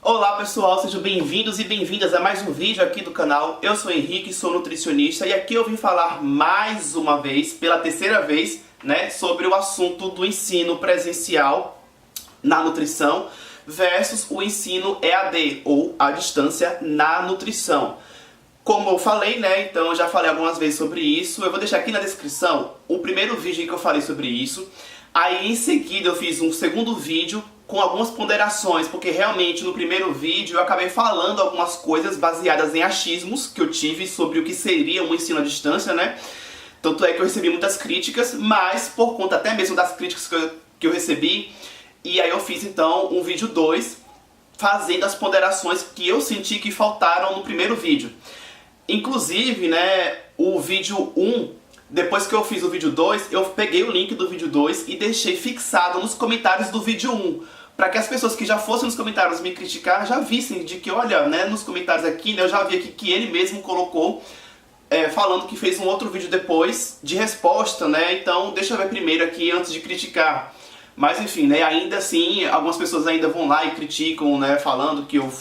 Olá pessoal, sejam bem-vindos e bem-vindas a mais um vídeo aqui do canal. Eu sou o Henrique, sou nutricionista e aqui eu vim falar mais uma vez, pela terceira vez, né, sobre o assunto do ensino presencial na nutrição versus o ensino EAD, ou à distância na nutrição. Como eu falei, né, então eu já falei algumas vezes sobre isso, eu vou deixar aqui na descrição o primeiro vídeo em que eu falei sobre isso. Aí em seguida eu fiz um segundo vídeo com algumas ponderações, porque realmente no primeiro vídeo eu acabei falando algumas coisas baseadas em achismos que eu tive sobre o que seria um ensino à distância, né? Tanto é que eu recebi muitas críticas, mas por conta até mesmo das críticas que eu recebi, e aí eu fiz então um vídeo 2, fazendo as ponderações que eu senti que faltaram no primeiro vídeo. Inclusive, né, o vídeo 1, depois que eu fiz o vídeo 2, eu peguei o link do vídeo 2 e deixei fixado nos comentários do vídeo 1, para que as pessoas que já fossem nos comentários me criticar já vissem de que, olha, né, nos comentários aqui, né, eu já vi aqui que ele mesmo colocou, falando que fez um outro vídeo depois de resposta, né, então deixa eu ver primeiro aqui antes de criticar. Mas enfim, né, ainda assim, algumas pessoas ainda vão lá e criticam, né, falando que eu,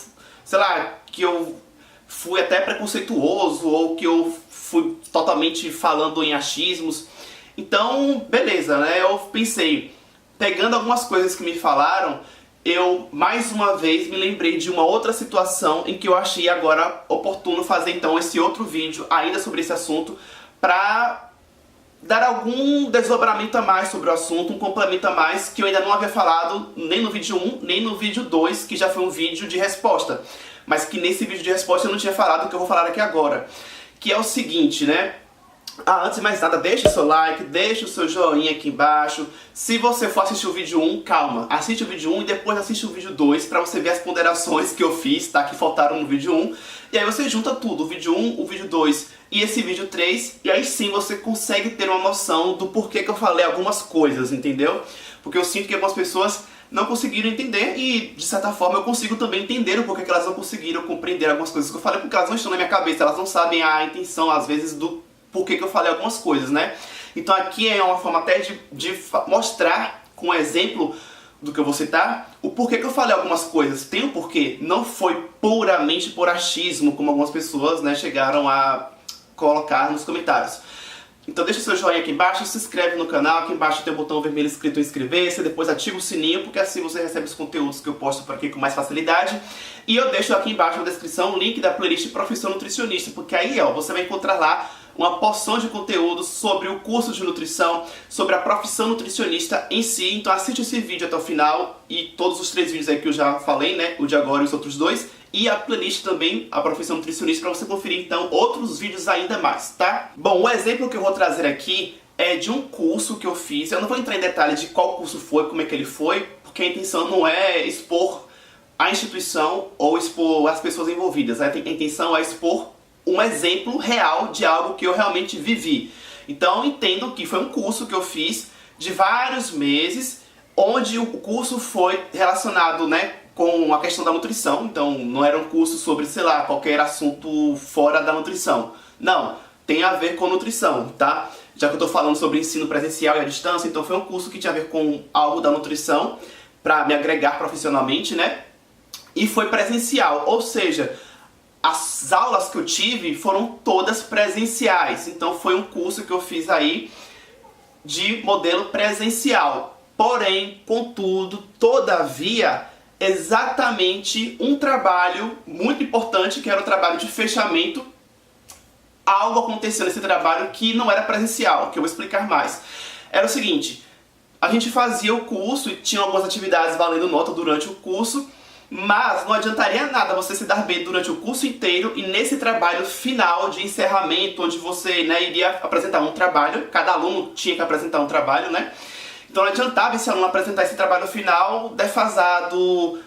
sei lá, que eu fui até preconceituoso ou que eu fui totalmente falando em achismos. Então, beleza, né? Eu pensei, pegando algumas coisas que me falaram, eu mais uma vez me lembrei de uma outra situação em que eu achei agora oportuno fazer então esse outro vídeo ainda sobre esse assunto para dar algum desdobramento a mais sobre o assunto, um complemento a mais que eu ainda não havia falado nem no vídeo 1, nem no vídeo 2, que já foi um vídeo de resposta. Mas que nesse vídeo de resposta eu não tinha falado o que eu vou falar aqui agora. Que é o seguinte, né? Antes de mais nada, deixa o seu like, deixa o seu joinha aqui embaixo. Se você for assistir o vídeo 1, calma, assiste o vídeo 1 e depois assiste o vídeo 2 pra você ver as ponderações que eu fiz, tá? Que faltaram no vídeo 1. E aí você junta tudo, o vídeo 1, o vídeo 2 e esse vídeo 3. E aí sim você consegue ter uma noção do porquê que eu falei algumas coisas, entendeu? Porque eu sinto que algumas pessoas não conseguiram entender e, de certa forma, eu consigo também entender o porquê que elas não conseguiram compreender algumas coisas que eu falei, porque elas não estão na minha cabeça, elas não sabem a intenção, às vezes, do porquê que eu falei algumas coisas, né? Então aqui é uma forma até de mostrar, com um exemplo do que eu vou citar, o porquê que eu falei algumas coisas. Tem um porquê, não foi puramente por achismo, como algumas pessoas, né, chegaram a colocar nos comentários. Então deixa o seu joinha aqui embaixo, se inscreve no canal, aqui embaixo tem o botão vermelho escrito inscrever-se, depois ativa o sininho, porque assim você recebe os conteúdos que eu posto por aqui com mais facilidade. E eu deixo aqui embaixo na descrição o link da playlist Profissão Nutricionista, porque aí ó, você vai encontrar lá uma porção de conteúdos sobre o curso de nutrição, sobre a profissão nutricionista em si. Então assiste esse vídeo até o final e todos os 3 vídeos aí que eu já falei, né, o de agora e os outros 2. E a playlist também, a profissão nutricionista, para você conferir então outros vídeos ainda mais, tá? Bom, o exemplo que eu vou trazer aqui é de um curso que eu fiz. Eu não vou entrar em detalhes de qual curso foi, como é que ele foi, porque a intenção não é expor a instituição ou expor as pessoas envolvidas. A intenção é expor um exemplo real de algo que eu realmente vivi. Então entendo que foi um curso que eu fiz de vários meses, onde o curso foi relacionado, né, com a questão da nutrição. Então não era um curso sobre, sei lá, qualquer assunto fora da nutrição. Não, tem a ver com nutrição, tá? Já que eu tô falando sobre ensino presencial e à distância, então foi um curso que tinha a ver com algo da nutrição, para me agregar profissionalmente, né? E foi presencial, ou seja, as aulas que eu tive foram todas presenciais. Então foi um curso que eu fiz aí de modelo presencial. Porém, contudo, todavia, exatamente um trabalho muito importante, que era o trabalho de fechamento. Algo aconteceu nesse trabalho que não era presencial, que eu vou explicar mais. Era o seguinte, a gente fazia o curso e tinha algumas atividades valendo nota durante o curso, mas não adiantaria nada você se dar bem durante o curso inteiro e nesse trabalho final de encerramento, onde você, né, iria apresentar um trabalho, cada aluno tinha que apresentar um trabalho, né? Então não adiantava esse aluno apresentar esse trabalho final defasado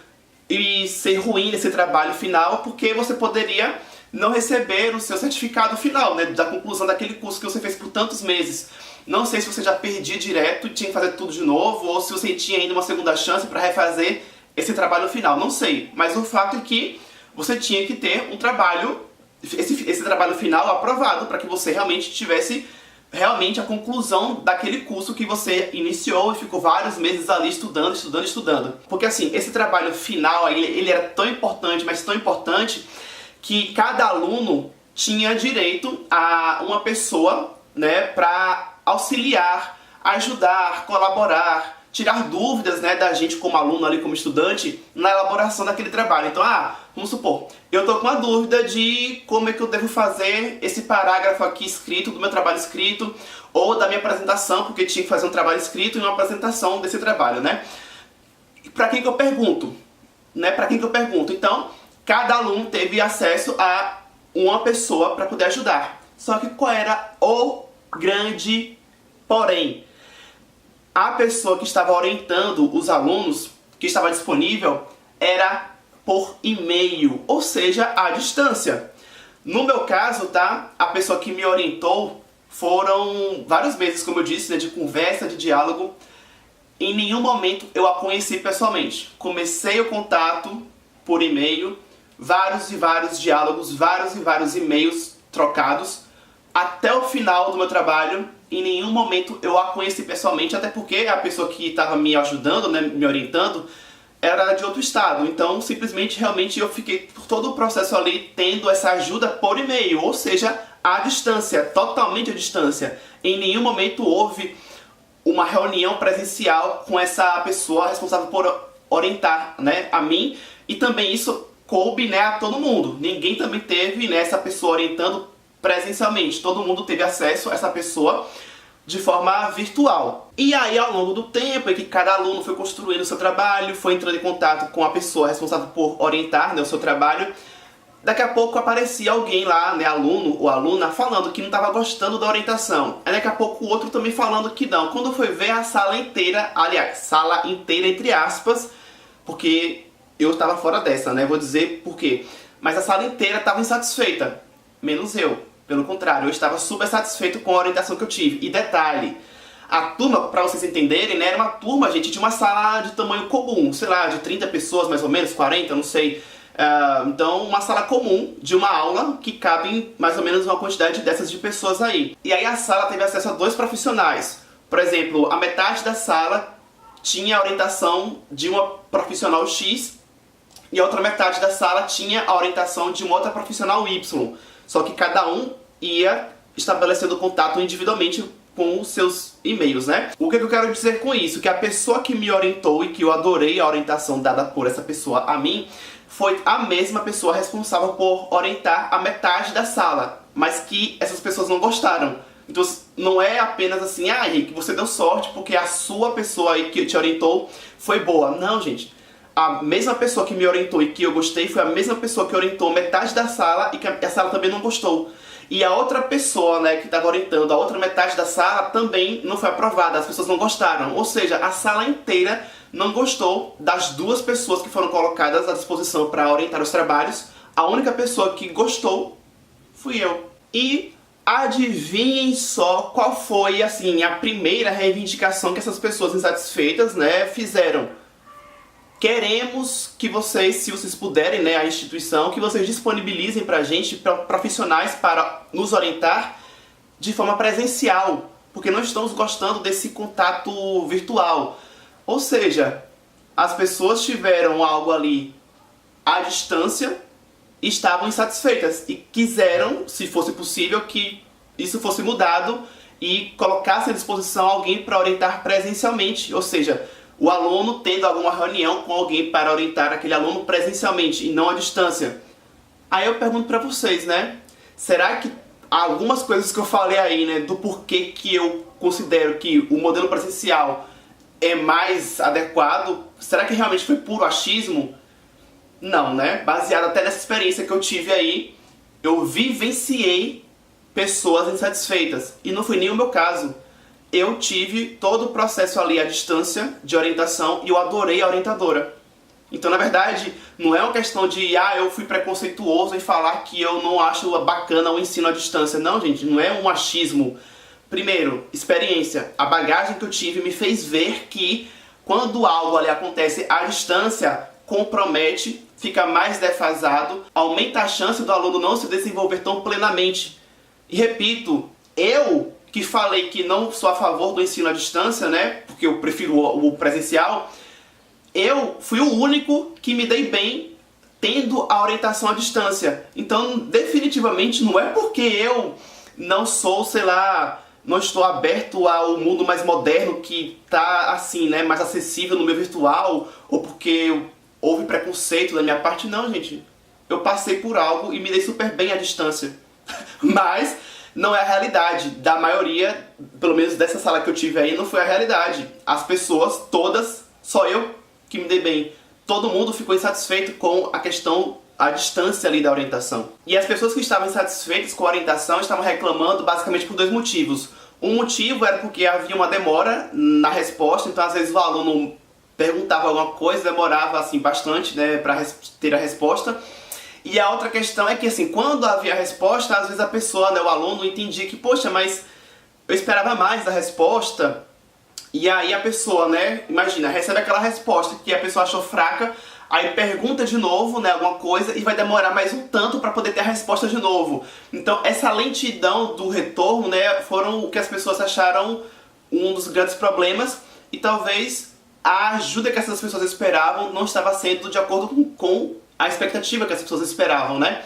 e ser ruim nesse trabalho final, porque você poderia não receber o seu certificado final, né, da conclusão daquele curso que você fez por tantos meses. Não sei se você já perdia direto e tinha que fazer tudo de novo, ou se você tinha ainda uma segunda chance para refazer esse trabalho final, não sei. Mas o fato é que você tinha que ter um trabalho, esse trabalho final aprovado, para que você realmente tivesse realmente a conclusão daquele curso que você iniciou e ficou vários meses ali estudando. Porque assim, esse trabalho final, ele era tão importante, mas tão importante, que cada aluno tinha direito a uma pessoa, né, para auxiliar, ajudar, colaborar, tirar dúvidas, né, da gente como aluno ali, como estudante, na elaboração daquele trabalho. Então, vamos supor, eu tô com uma dúvida de como é que eu devo fazer esse parágrafo aqui escrito, do meu trabalho escrito, ou da minha apresentação, porque tinha que fazer um trabalho escrito e uma apresentação desse trabalho, né? Para quem que eu pergunto? Né? Para quem que eu pergunto? Então, cada aluno teve acesso a uma pessoa para poder ajudar. Só que qual era o grande porém? A pessoa que estava orientando os alunos, que estava disponível, era por e-mail, ou seja, à distância. No meu caso, tá? A pessoa que me orientou foram vários meses, como eu disse, né, de conversa, de diálogo. Em nenhum momento eu a conheci pessoalmente. Comecei o contato por e-mail, vários e vários diálogos, vários e vários e-mails trocados. Até o final do meu trabalho, em nenhum momento eu a conheci pessoalmente, até porque a pessoa que estava me ajudando, né, me orientando, era de outro estado. Então, simplesmente, realmente, eu fiquei por todo o processo ali tendo essa ajuda por e-mail, ou seja, à distância, totalmente à distância. Em nenhum momento houve uma reunião presencial com essa pessoa responsável por orientar, né, a mim, e também isso coube, né, a todo mundo. Ninguém também teve, né, essa pessoa orientando presencialmente. Todo mundo teve acesso a essa pessoa de forma virtual. E aí, ao longo do tempo, em que cada aluno foi construindo o seu trabalho, foi entrando em contato com a pessoa responsável por orientar, né, o seu trabalho, daqui a pouco aparecia alguém lá, né, aluno ou aluna, falando que não estava gostando da orientação. Aí daqui a pouco o outro também falando que não. Quando foi ver, a sala inteira, aliás, sala inteira entre aspas, porque eu estava fora dessa, né, vou dizer por quê. Mas a sala inteira estava insatisfeita, menos eu. Pelo contrário, eu estava super satisfeito com a orientação que eu tive. E detalhe, a turma, para vocês entenderem, né, era uma turma, gente, de uma sala de tamanho comum, sei lá, de 30 pessoas mais ou menos, 40, não sei. Então, uma sala comum de uma aula que cabem mais ou menos uma quantidade dessas de pessoas aí. E aí a sala teve acesso a 2 profissionais. Por exemplo, a metade da sala tinha a orientação de uma profissional X e a outra metade da sala tinha a orientação de uma outra profissional Y. Só que cada um ia estabelecendo contato individualmente com os seus e-mails, né? O que eu quero dizer com isso? Que a pessoa que me orientou e que eu adorei a orientação dada por essa pessoa a mim, foi a mesma pessoa responsável por orientar a metade da sala, mas que essas pessoas não gostaram. Então não é apenas assim, Henrique, você deu sorte porque a sua pessoa aí que te orientou foi boa. Não, gente. A mesma pessoa que me orientou e que eu gostei foi a mesma pessoa que orientou metade da sala e que a sala também não gostou. E a outra pessoa, né, que estava orientando a outra metade da sala também não foi aprovada, as pessoas não gostaram. Ou seja, a sala inteira não gostou das 2 pessoas que foram colocadas à disposição para orientar os trabalhos. A única pessoa que gostou fui eu. E adivinhem só qual foi, assim, a primeira reivindicação que essas pessoas insatisfeitas, né, fizeram. Queremos que vocês, se vocês puderem, né, a instituição, que vocês disponibilizem pra gente profissionais para nos orientar de forma presencial, porque nós estamos gostando desse contato virtual. Ou seja, as pessoas tiveram algo ali à distância e estavam insatisfeitas e quiseram, se fosse possível, que isso fosse mudado e colocasse à disposição alguém para orientar presencialmente, ou seja, o aluno tendo alguma reunião com alguém para orientar aquele aluno presencialmente e não à distância. Aí eu pergunto para vocês, né? Será que algumas coisas que eu falei aí, né, do porquê que eu considero que o modelo presencial é mais adequado, será que realmente foi puro achismo? Não, né? Baseado até nessa experiência que eu tive aí, eu vivenciei pessoas insatisfeitas. E não foi nem o meu caso. Eu tive todo o processo ali à distância de orientação e eu adorei a orientadora. Então, na verdade, não é uma questão de eu fui preconceituoso em falar que eu não acho bacana o ensino à distância. Não, gente, não é um achismo. Primeiro, experiência. A bagagem que eu tive me fez ver que quando algo ali acontece à distância, compromete, fica mais defasado, aumenta a chance do aluno não se desenvolver tão plenamente. E repito, eu que falei que não sou a favor do ensino à distância, né? Porque eu prefiro o presencial. Eu fui o único que me dei bem tendo a orientação à distância. Então, definitivamente, não é porque eu não sou, sei lá, não estou aberto ao mundo mais moderno que tá assim, né, mais acessível no meio virtual, ou porque houve preconceito da minha parte. Não, gente. Eu passei por algo e me dei super bem à distância. Mas não é a realidade da maioria, pelo menos dessa sala que eu tive aí, não foi a realidade. As pessoas todas, só eu que me dei bem. Todo mundo ficou insatisfeito com a questão, a distância ali da orientação. E as pessoas que estavam insatisfeitas com a orientação estavam reclamando basicamente por 2 motivos. Um motivo era porque havia uma demora na resposta, então às vezes o aluno perguntava alguma coisa, demorava assim bastante, né, para ter a resposta. E a outra questão é que assim, quando havia a resposta, às vezes a pessoa, né, o aluno entendia que, poxa, mas eu esperava mais da resposta. E aí a pessoa, né, imagina, recebe aquela resposta que a pessoa achou fraca, aí pergunta de novo, né, alguma coisa, e vai demorar mais um tanto para poder ter a resposta de novo. Então essa lentidão do retorno, né, foram o que as pessoas acharam um dos grandes problemas, e talvez a ajuda que essas pessoas esperavam não estava sendo de acordo com a expectativa que as pessoas esperavam, né?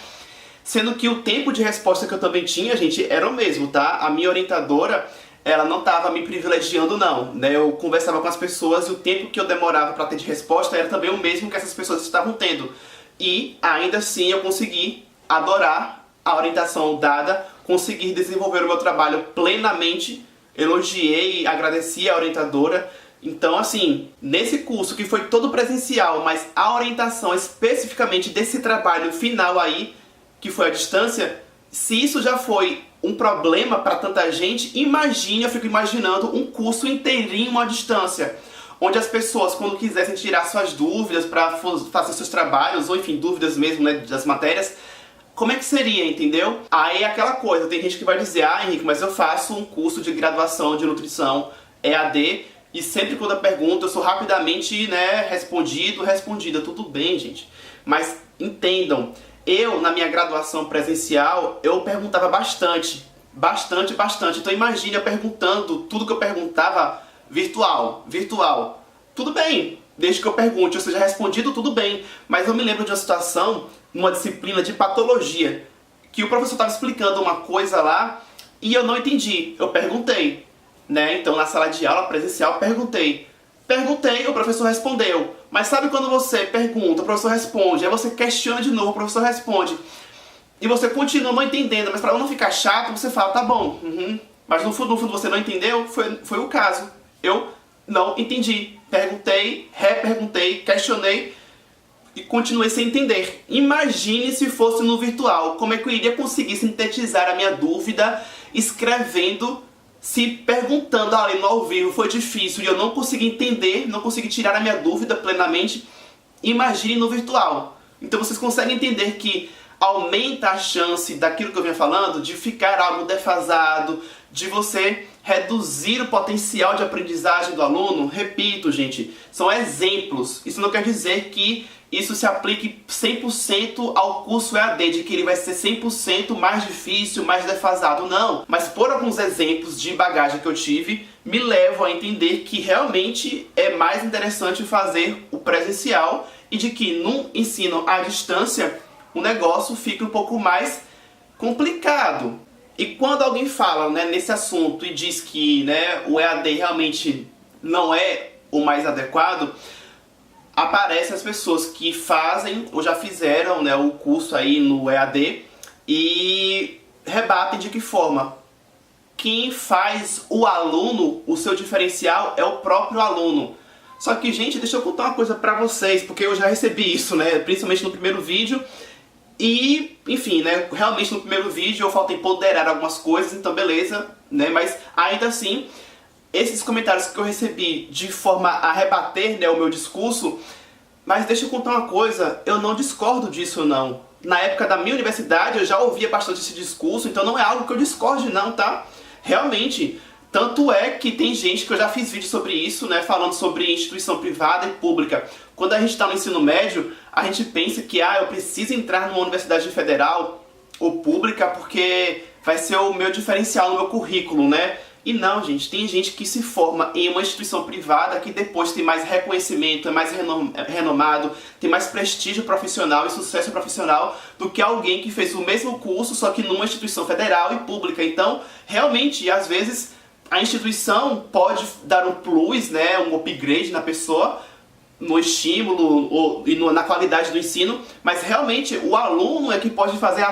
Sendo que o tempo de resposta que eu também tinha, gente, era o mesmo, tá? A minha orientadora, ela não estava me privilegiando, não, né? Eu conversava com as pessoas e o tempo que eu demorava para ter de resposta era também o mesmo que essas pessoas estavam tendo. E ainda assim eu consegui adorar a orientação dada, conseguir desenvolver o meu trabalho plenamente, elogiei e agradeci a orientadora. Então, assim, nesse curso que foi todo presencial, mas a orientação especificamente desse trabalho final aí, que foi a distância, se isso já foi um problema para tanta gente, imagine, eu fico imaginando um curso inteirinho à distância, onde as pessoas, quando quisessem tirar suas dúvidas para fazer seus trabalhos, ou enfim, dúvidas mesmo, né, das matérias, como é que seria, entendeu? Aí é aquela coisa, tem gente que vai dizer, ah, Henrique, mas eu faço um curso de graduação de nutrição EAD, e sempre quando eu pergunto, eu sou rapidamente, né, respondida. Tudo bem, gente. Mas entendam, eu, na minha graduação presencial, eu perguntava bastante. Então imagine eu perguntando tudo que eu perguntava virtual. Tudo bem, desde que eu pergunte, eu seja respondido, tudo bem. Mas eu me lembro de uma situação, numa disciplina de patologia, que o professor estava explicando uma coisa lá e eu não entendi. Eu perguntei. Né? Então, na sala de aula presencial, perguntei, o professor respondeu. Mas sabe quando você pergunta, o professor responde, aí você questiona de novo, o professor responde, e você continua não entendendo, mas para não ficar chato, você fala, tá bom, mas no fundo você não entendeu, foi o caso. Eu não entendi. Perguntei, reperguntei, questionei e continuei sem entender. Imagine se fosse no virtual, como é que eu iria conseguir sintetizar a minha dúvida escrevendo, se perguntando ali no ao vivo foi difícil e eu não consegui entender, não consegui tirar a minha dúvida plenamente, imagine no virtual. Então vocês conseguem entender que aumenta a chance daquilo que eu vinha falando, de ficar algo defasado, de você reduzir o potencial de aprendizagem do aluno. Repito, gente, são exemplos. Isso não quer dizer que isso se aplique 100% ao curso EAD, de que ele vai ser 100% mais difícil, mais defasado, não. Mas por alguns exemplos de bagagem que eu tive, me levam a entender que realmente é mais interessante fazer o presencial e de que no ensino à distância o negócio fica um pouco mais complicado. E quando alguém fala, né, nesse assunto e diz que, né, o EAD realmente não é o mais adequado, aparecem as pessoas que fazem ou já fizeram, né, o curso aí no EAD e rebatem de que forma? Quem faz o aluno, o seu diferencial é o próprio aluno. Só que, gente, deixa eu contar uma coisa pra vocês, porque eu já recebi isso, né, principalmente no primeiro vídeo. E, enfim, né, realmente no primeiro vídeo eu faltei ponderar algumas coisas, então beleza, né, mas ainda assim, esses comentários que eu recebi de forma a rebater, né, o meu discurso, mas deixa eu contar uma coisa, eu não discordo disso não. Na época da minha universidade eu já ouvia bastante esse discurso, então não é algo que eu discorde não, tá? Realmente, tanto é que tem gente que eu já fiz vídeo sobre isso, né, falando sobre instituição privada e pública. Quando a gente está no ensino médio, a gente pensa que eu preciso entrar numa universidade federal ou pública porque vai ser o meu diferencial no meu currículo, né? E não, gente, tem gente que se forma em uma instituição privada que depois tem mais reconhecimento, é mais renomado, tem mais prestígio profissional e sucesso profissional do que alguém que fez o mesmo curso, só que numa instituição federal e pública. Então, realmente, às vezes, a instituição pode dar um plus, né, um upgrade na pessoa, no estímulo e na qualidade do ensino, mas realmente o aluno é que pode fazer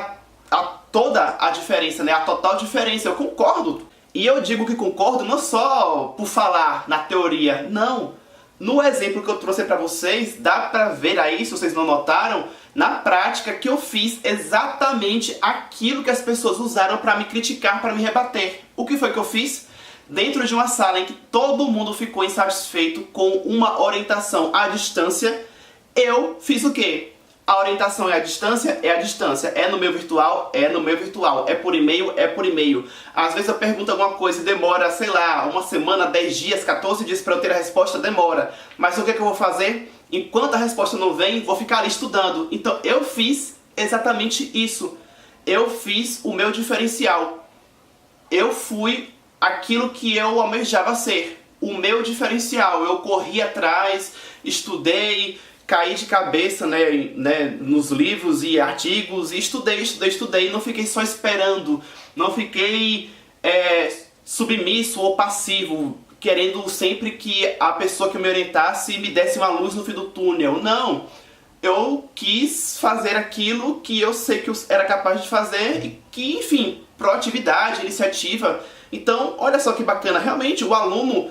toda a diferença, né, a total diferença. Eu concordo. E eu digo que concordo não só por falar na teoria, não. No exemplo que eu trouxe para vocês, dá para ver aí, se vocês não notaram, na prática que eu fiz exatamente aquilo que as pessoas usaram para me criticar, para me rebater. O que foi que eu fiz? Dentro de uma sala em que todo mundo ficou insatisfeito com uma orientação à distância, eu fiz o quê? A orientação é à distância? É à distância. É no meu virtual? É no meu virtual. É por e-mail? É por e-mail. Às vezes eu pergunto alguma coisa e demora, sei lá, uma semana, 10 dias, 14 dias para eu ter a resposta, demora. Mas o que é que eu vou fazer? Enquanto a resposta não vem, vou ficar ali estudando. Então eu fiz exatamente isso. Eu fiz o meu diferencial. Eu fui aquilo que eu almejava ser. O meu diferencial. Eu corri atrás, estudei, caí de cabeça, né, nos livros e artigos, e estudei, não fiquei só esperando, não fiquei submisso ou passivo, querendo sempre que a pessoa que me orientasse me desse uma luz no fim do túnel. Não, eu quis fazer aquilo que eu sei que eu era capaz de fazer e que, enfim, proatividade, iniciativa. Então, olha só que bacana, realmente o aluno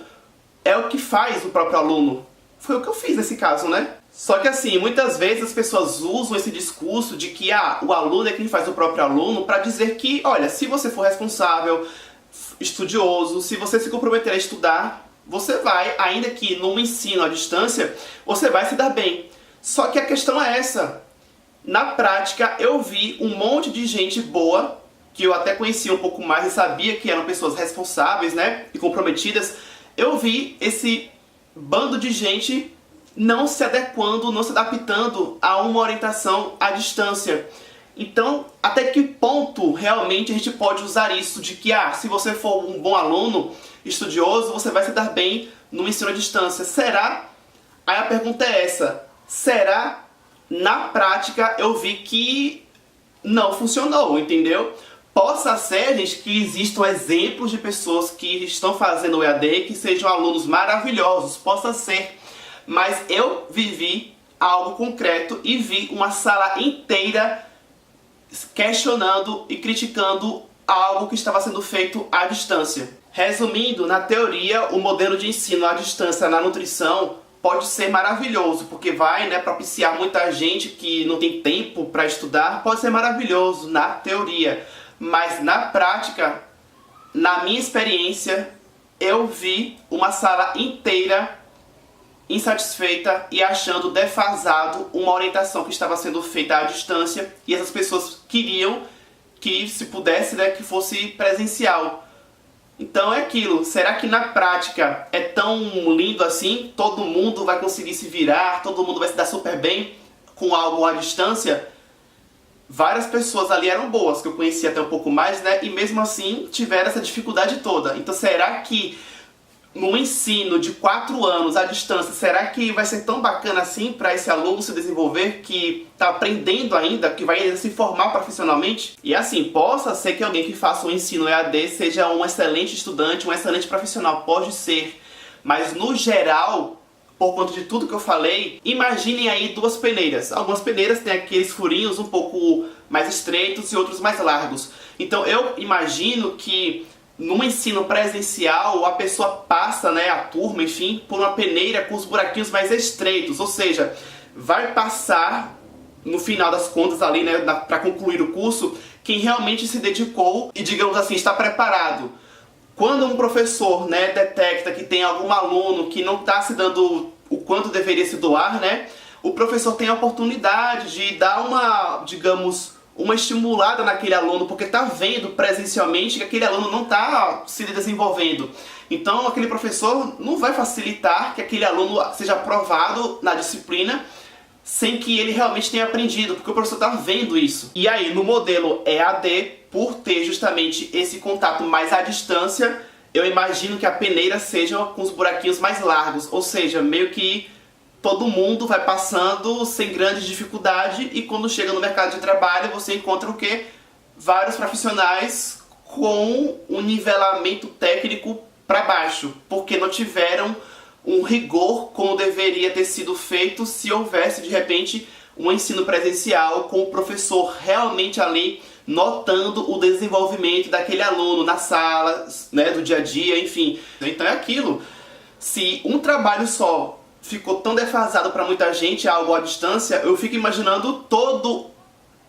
é o que faz o próprio aluno. Foi o que eu fiz nesse caso, né? Só que assim, muitas vezes as pessoas usam esse discurso de que o aluno é quem faz o próprio aluno para dizer que, olha, se você for responsável, estudioso, se você se comprometer a estudar, você vai, ainda que no ensino à distância, você vai se dar bem. Só que a questão é essa. Na prática, eu vi um monte de gente boa, que eu até conhecia um pouco mais e sabia que eram pessoas responsáveis, né, e comprometidas. Eu vi esse bando de gente não se adequando, não se adaptando a uma orientação à distância. Então, até que ponto realmente a gente pode usar isso de que, se você for um bom aluno, estudioso, você vai se dar bem no ensino à distância? Será? Aí a pergunta é essa. Será? Na prática, eu vi que não funcionou, entendeu? Possa ser, gente, que existam exemplos de pessoas que estão fazendo o EAD que sejam alunos maravilhosos, possa ser. Mas eu vivi algo concreto e vi uma sala inteira questionando e criticando algo que estava sendo feito à distância. Resumindo, na teoria, o modelo de ensino à distância na nutrição pode ser maravilhoso, porque vai, né, propiciar muita gente que não tem tempo para estudar, pode ser maravilhoso na teoria. Mas na prática, na minha experiência, eu vi uma sala inteira insatisfeita e achando defasado uma orientação que estava sendo feita à distância, e essas pessoas queriam que, se pudesse, né, que fosse presencial. Então é aquilo, será que na prática é tão lindo assim? Todo mundo vai conseguir se virar, todo mundo vai se dar super bem com algo à distância? Várias pessoas ali eram boas, que eu conhecia até um pouco mais, né, e mesmo assim tiveram essa dificuldade toda. Então será que no ensino de 4 anos à distância, será que vai ser tão bacana assim para esse aluno se desenvolver, que está aprendendo ainda, que vai se formar profissionalmente? E assim, possa ser que alguém que faça um ensino EAD seja um excelente estudante, um excelente profissional, pode ser. Mas no geral, por conta de tudo que eu falei, imaginem aí 2 peneiras. Algumas peneiras têm aqueles furinhos um pouco mais estreitos e outros mais largos. Então eu imagino que no ensino presencial, a pessoa passa, né, a turma, enfim, por uma peneira com os buraquinhos mais estreitos. Ou seja, vai passar, no final das contas ali, né, para concluir o curso, quem realmente se dedicou e, digamos assim, está preparado. Quando um professor, né, detecta que tem algum aluno que não está se dando o quanto deveria se doar, né, o professor tem a oportunidade de dar uma, digamos, uma estimulada naquele aluno, porque está vendo presencialmente que aquele aluno não está se desenvolvendo. Então aquele professor não vai facilitar que aquele aluno seja aprovado na disciplina sem que ele realmente tenha aprendido, porque o professor está vendo isso. E aí, no modelo EAD, por ter justamente esse contato mais à distância, eu imagino que a peneira seja com os buraquinhos mais largos, ou seja, meio que todo mundo vai passando sem grande dificuldade e quando chega no mercado de trabalho você encontra o quê? Vários profissionais com um nivelamento técnico para baixo, porque não tiveram um rigor como deveria ter sido feito se houvesse de repente um ensino presencial com o professor realmente ali notando o desenvolvimento daquele aluno na sala, né, do dia a dia, enfim. Então é aquilo, se um trabalho só ficou tão defasado para muita gente, algo à distância, eu fico imaginando toda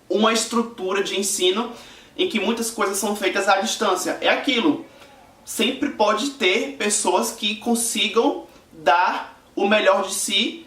uma estrutura de ensino em que muitas coisas são feitas à distância. É aquilo, sempre pode ter pessoas que consigam dar o melhor de si,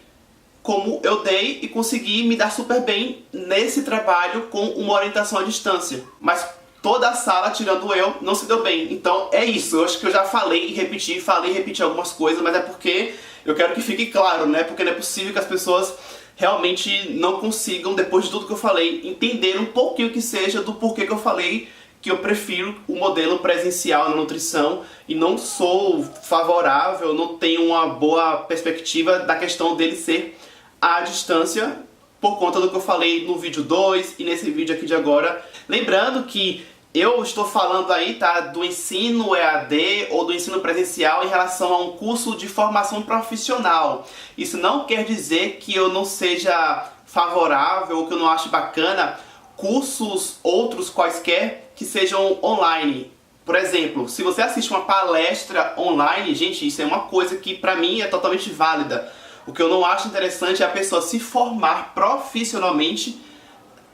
como eu dei, e consegui me dar super bem nesse trabalho com uma orientação à distância. Mas toda a sala, tirando eu, não se deu bem. Então é isso, eu acho que eu já falei e repeti algumas coisas, mas é porque eu quero que fique claro, né? Porque não é possível que as pessoas realmente não consigam, depois de tudo que eu falei, entender um pouquinho que seja do porquê que eu falei que eu prefiro o modelo presencial na nutrição e não sou favorável, não tenho uma boa perspectiva da questão dele ser à distância por conta do que eu falei no vídeo 2 e nesse vídeo aqui de agora. Lembrando que eu estou falando aí, tá, do ensino EAD ou do ensino presencial em relação a um curso de formação profissional. Isso não quer dizer que eu não seja favorável ou que eu não ache bacana cursos outros quaisquer que sejam online. Por exemplo, se você assiste uma palestra online, gente, isso é uma coisa que pra mim é totalmente válida. O que eu não acho interessante é a pessoa se formar profissionalmente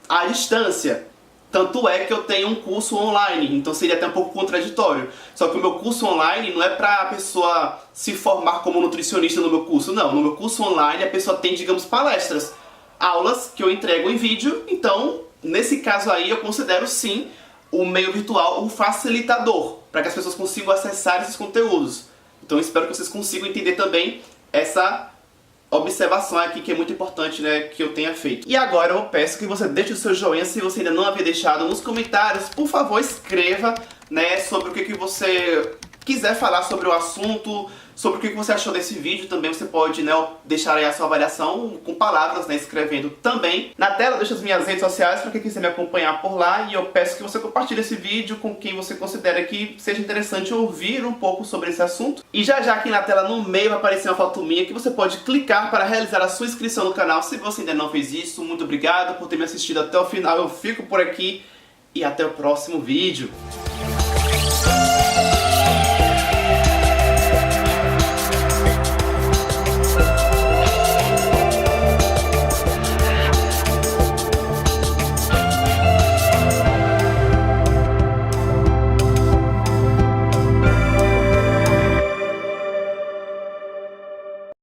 à distância. Tanto é que eu tenho um curso online, então seria até um pouco contraditório. Só que o meu curso online não é pra a pessoa se formar como nutricionista no meu curso, não. No meu curso online a pessoa tem, digamos, palestras, aulas que eu entrego em vídeo. Então, nesse caso aí, eu considero sim o meio virtual um facilitador, para que as pessoas consigam acessar esses conteúdos. Então, espero que vocês consigam entender também essa observação aqui que é muito importante, né, que eu tenha feito. E agora eu peço que você deixe o seu joinha se você ainda não havia deixado nos comentários. Por favor, escreva, né, sobre o que você quiser falar sobre o assunto, sobre o que você achou desse vídeo. Também você pode, né, deixar aí a sua avaliação com palavras, né, escrevendo também. Na tela deixo as minhas redes sociais para quem quiser me acompanhar por lá, e eu peço que você compartilhe esse vídeo com quem você considera que seja interessante ouvir um pouco sobre esse assunto. E já aqui na tela no meio vai aparecer uma foto minha que você pode clicar para realizar a sua inscrição no canal. Se você ainda não fez isso, muito obrigado por ter me assistido até o final. Eu fico por aqui e até o próximo vídeo.